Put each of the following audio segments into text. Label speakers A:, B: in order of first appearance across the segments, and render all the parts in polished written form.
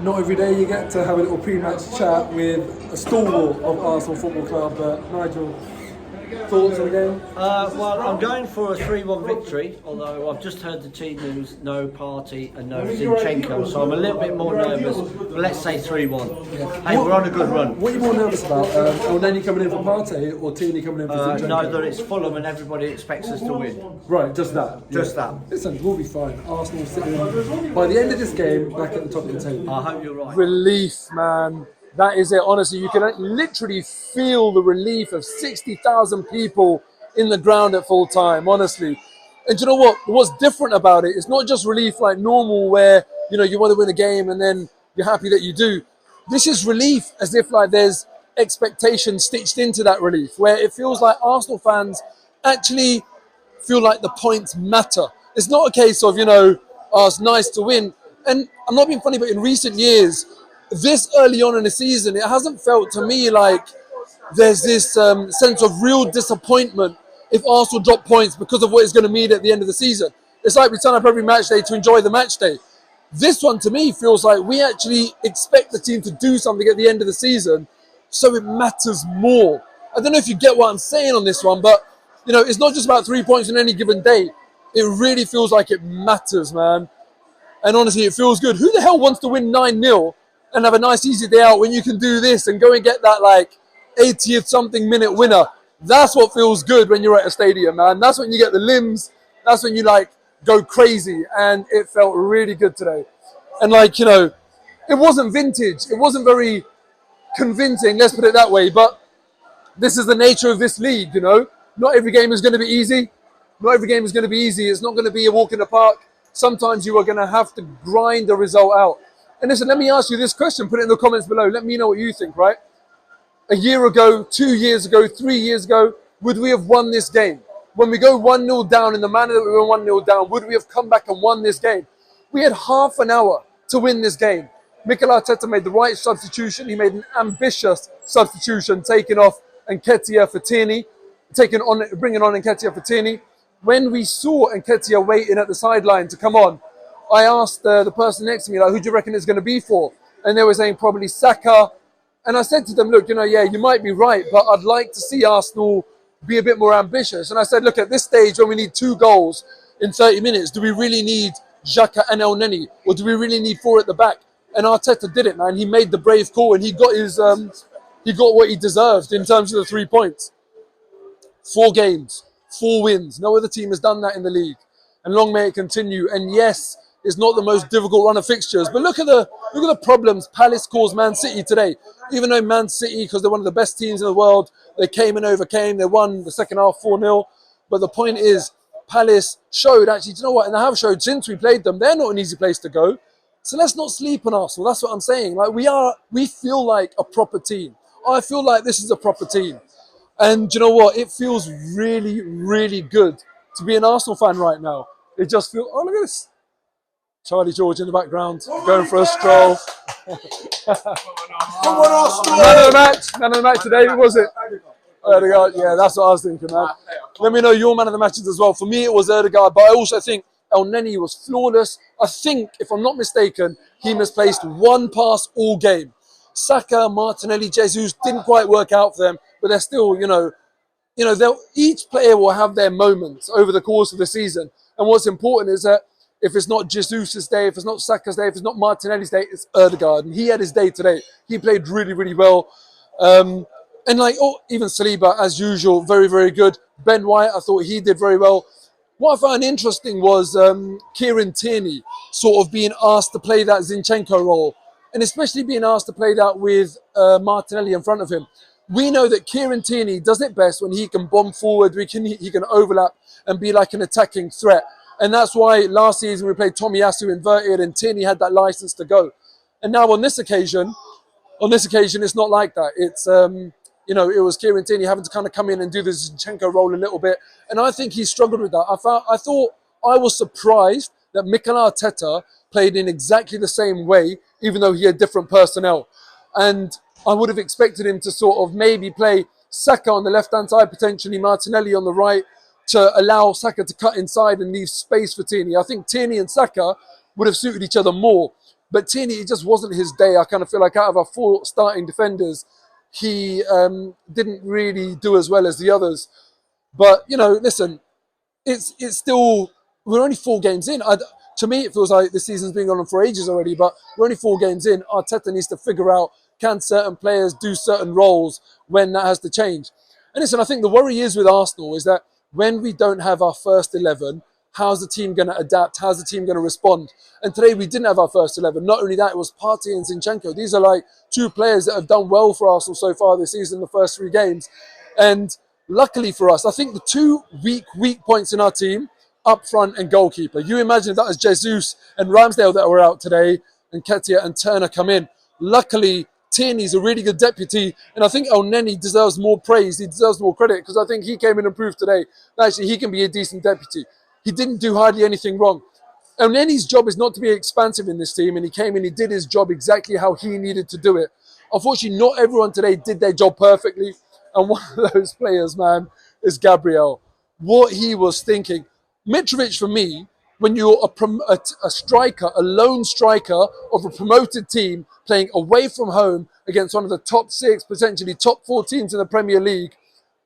A: Not every day you get to have a little pre-match chat with a stalwart of Arsenal Football Club. Nigel, thoughts on the game?
B: Well, I'm going for a 3-1 victory, although I've just heard the team news, no Partey and no Zinchenko, so I'm a little bit more nervous, but let's say 3-1. Hey, we're on a good run.
A: What are you more nervous about? Elneny coming in for Partey or Tierney coming in for Zinchenko?
B: No, that it's Fulham and everybody expects us to win.
A: Right, just that.
B: Just that.
A: Listen, we'll be fine. Arsenal sitting by the end of this game back at the top of the table.
B: I hope you're right.
C: Relief, man. That is it. Honestly, you can literally feel the relief of 60,000 people in the ground at full time, honestly. And you know what? What's different about it? It's not just relief like normal where, you know, you want to win a game and then you're happy that you do. This is relief as if like there's expectation stitched into that relief, where it feels like Arsenal fans actually feel like the points matter. It's not a case of, you know, oh, it's nice to win. And I'm not being funny, but in recent years, this early on in the season, it hasn't felt to me like there's this sense of real disappointment if Arsenal drop points because of what it's going to mean at the end of the season. It's like we turn up every match day to enjoy the match day. This one, to me, feels like we actually expect the team to do something at the end of the season, so it matters more. I don't know if you get what I'm saying on this one, but, you know, it's not just about 3 points on any given day. It really feels like it matters, man. And honestly, it feels good. Who the hell wants to win 9-0 and have a nice easy day out when you can do this and go and get that like 80th something minute winner? That's what feels good when you're at a stadium, man. That's when you get the limbs. That's when you like go crazy. And it felt really good today. And like, you know, it wasn't vintage. It wasn't very convincing, let's put it that way. But this is the nature of this league, you know. Not every game is going to be easy. Not every game is going to be easy. It's not going to be a walk in the park. Sometimes you are going to have to grind the result out. And listen, let me ask you this question. Put it in the comments below. Let me know what you think, right? A year ago, 2 years ago, 3 years ago, would we have won this game? When we go 1-0 down in the manner that we were 1-0 down, would we have come back and won this game? We had half an hour to win this game. Mikel Arteta made the right substitution. He made an ambitious substitution, taking off Nketiah for Tierney, bringing on Nketiah for Tierney. When we saw Nketiah waiting at the sideline to come on, I asked the person next to me, like, who do you reckon it's going to be for? And they were saying probably Saka. And I said to them, look, you know, yeah, you might be right, but I'd like to see Arsenal be a bit more ambitious. And I said, look, at this stage when we need 2 goals in 30 minutes, do we really need Xhaka and Elneny? Or do we really need 4 at the back? And Arteta did it, man. He made the brave call and he got he got what he deserved in terms of the 3 points. 4 games, 4 wins. No other team has done that in the league. And long may it continue. And yes, it's not the most difficult run of fixtures, but look at the problems Palace caused Man City today. Even though Man City, because they're one of the best teams in the world, they came and overcame. They won the second half 4-0. But the point is, Palace showed actually, do you know what? And they have showed since we played them, they're not an easy place to go. So let's not sleep on Arsenal. That's what I'm saying. Like we feel like a proper team. I feel like this is a proper team. And do you know what? It feels really, really good to be an Arsenal fan right now. It just feels, oh, look at this. Charlie George in the background, going for a stroll.
D: Come on, Arsenal!
C: Man of the match today, who was it? Ødegaard, yeah, that's what I was thinking, man. Let me know your man of the matches as well. For me, it was Ødegaard, but I also think Elneny was flawless. I think, if I'm not mistaken, he misplaced 1 pass all game. Saka, Martinelli, Jesus didn't quite work out for them, but they're still, each player will have their moments over the course of the season. And what's important is that if it's not Jesus' day, if it's not Saka's day, if it's not Martinelli's day, it's Ødegaard. And he had his day today. He played really, really well. Even Saliba, as usual, very, very good. Ben White, I thought he did very well. What I found interesting was Kieran Tierney sort of being asked to play that Zinchenko role. And especially being asked to play that with Martinelli in front of him. We know that Kieran Tierney does it best when he can bomb forward, he can overlap and be like an attacking threat. And that's why last season we played Tomiyasu inverted and Tierney had that license to go. And now on this occasion, it's not like that. It's, it was Kieran Tierney having to kind of come in and do the Zinchenko role a little bit. And I think he struggled with that. I was surprised that Mikel Arteta played in exactly the same way, even though he had different personnel. And I would have expected him to sort of maybe play Saka on the left-hand side, potentially Martinelli on the right, to allow Saka to cut inside and leave space for Tierney. I think Tierney and Saka would have suited each other more. But Tierney, it just wasn't his day. I kind of feel like out of our 4 starting defenders, he didn't really do as well as the others. But, you know, listen, it's still, we're only 4 games in. To me, it feels like the season's been going on for ages already, but we're only 4 games in. Arteta needs to figure out, can certain players do certain roles when that has to change? And listen, I think the worry is with Arsenal is that when we don't have our first 11, how's the team going to adapt? How's the team going to respond? And today we didn't have our first 11. Not only that, it was Partey and Zinchenko. These are like 2 players that have done well for Arsenal so far this season, the first 3 games. And luckily for us, I think the 2 weak points in our team, up front and goalkeeper. You imagine if that was Jesus and Ramsdale that were out today, and Ketia and Turner come in. Luckily, Tierney's a really good deputy, and I think El Neni deserves more praise. He deserves more credit because I think he came in and proved today that actually he can be a decent deputy. He didn't do hardly anything wrong. El Neni's job is not to be expansive in this team, and he came in, he did his job exactly how he needed to do it. Unfortunately, not everyone today did their job perfectly, and one of those players, man, is Gabriel. What he was thinking. Mitrovic, for me, when you're a striker, a lone striker of a promoted team playing away from home against one of the top 6, potentially top 4 teams in the Premier League,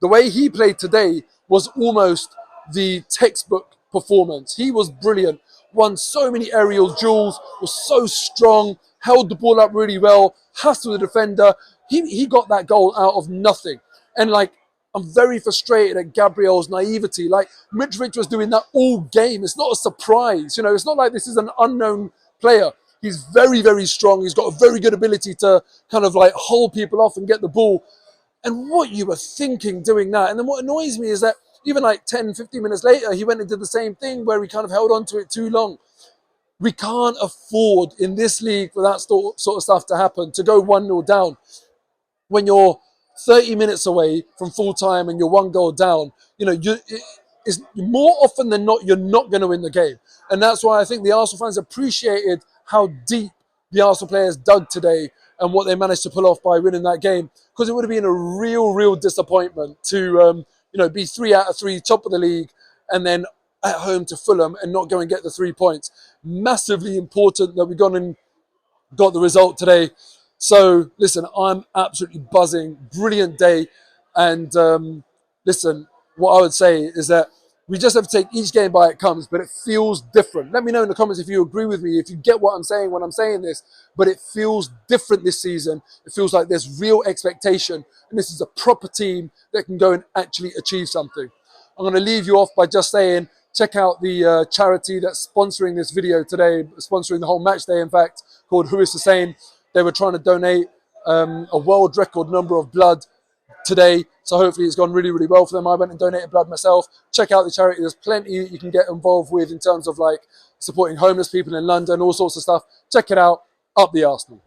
C: the way he played today was almost the textbook performance. He was brilliant, won so many aerial duels, was so strong, held the ball up really well, hustled the defender. He got that goal out of nothing. And like, I'm very frustrated at Gabriel's naivety. Like, Mitrovic was doing that all game. It's not a surprise. You know, it's not like this is an unknown player. He's very, very strong. He's got a very good ability to kind of like hold people off and get the ball. And what you were thinking doing that. And then what annoys me is that even like 10, 15 minutes later, he went and did the same thing where he kind of held on to it too long. We can't afford in this league for that sort of stuff to happen, to go 1-0 down. When you're 30 minutes away from full time and you're 1 goal down, you know, it's more often than not, you're not going to win the game. And that's why I think the Arsenal fans appreciated how deep the Arsenal players dug today and what they managed to pull off by winning that game. Because it would have been a real disappointment to, you know, be 3 out of 3, top of the league, and then at home to Fulham and not go and get the 3 points. Massively important that we got the result today. So, listen, I'm absolutely buzzing. Brilliant day. And listen, what I would say is that we just have to take each game by it comes, but it feels different. Let me know in the comments if you agree with me, if you get what I'm saying when I'm saying this, but it feels different this season. It feels like there's real expectation, and this is a proper team that can go and actually achieve something. I'm going to leave you off by just saying, check out the charity that's sponsoring this video today, sponsoring the whole match day, in fact, called Who Is Hussain. They were trying to donate a world record number of blood today. So hopefully it's gone really well for them. I went and donated blood myself. Check out the charity. There's plenty you can get involved with in terms of like supporting homeless people in London, all sorts of stuff. Check it out. Up the Arsenal.